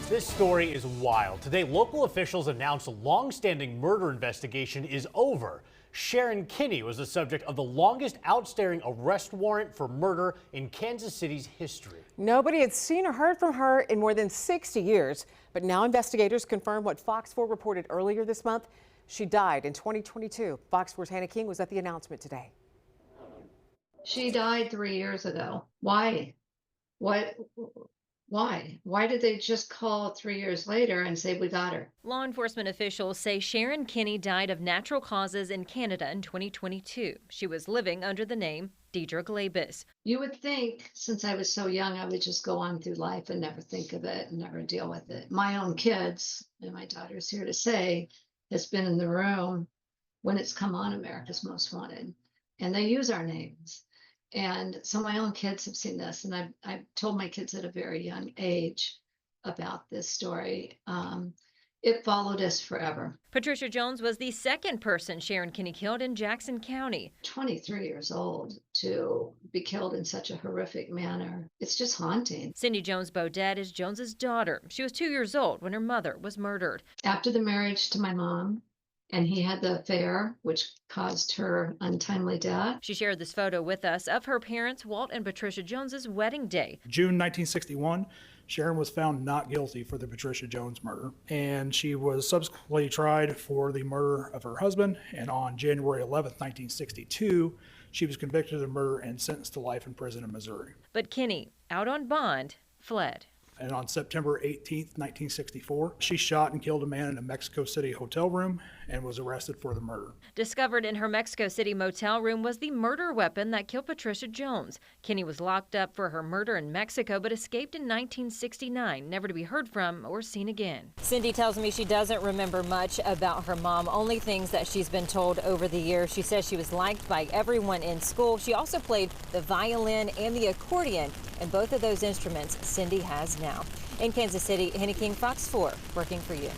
This story is wild. Today, local officials announced a long-standing murder investigation is over. Sharon Kinne was the subject of the longest outstanding arrest warrant for murder in Kansas City's history. Nobody had seen or heard from her in more than 60 years, but now investigators confirm what Fox 4 reported earlier this month. She died in 2022. Fox 4's Hannah King was at the announcement today. She died 3 years ago. Why? What? Why? Why did they just call 3 years later and say we got her? Law enforcement officials say Sharon Kinne died of natural causes in Canada in 2022. She was living under the name Deidre Glabus. You would think, since I was so young, I would just go on through life and never think of it and never deal with it. My own kids, and my daughter's here to say, has been in the room when it's come on America's Most Wanted, and they use our names. And so my own kids have seen this, and I've told my kids at a very young age about this story. It followed us forever. Patricia Jones was the second person Sharon Kinne killed in Jackson County. 23 years old to be killed in such a horrific manner. It's just haunting. Cindy Jones Bodette is Jones's daughter. She was 2 years old when her mother was murdered. After the marriage to my mom, and he had the affair, which caused her untimely death. She shared this photo with us of her parents, Walt and Patricia Jones's wedding day. June 1961, Sharon was found not guilty for the Patricia Jones murder, and she was subsequently tried for the murder of her husband. And on January 11th, 1962, she was convicted of the murder and sentenced to life in prison in Missouri. But Kinne, out on bond, fled. And on September 18th, 1964, she shot and killed a man in a Mexico City hotel room and was arrested for the murder. Discovered in her Mexico City motel room was the murder weapon that killed Patricia Jones. Kinne was locked up for her murder in Mexico but escaped in 1969, never to be heard from or seen again. Cindy tells me she doesn't remember much about her mom, only things that she's been told over the years. She says she was liked by everyone in school. She also played the violin and the accordion, and both of those instruments Cindy has now. In Kansas City, Hannah King, Fox 4, working for you.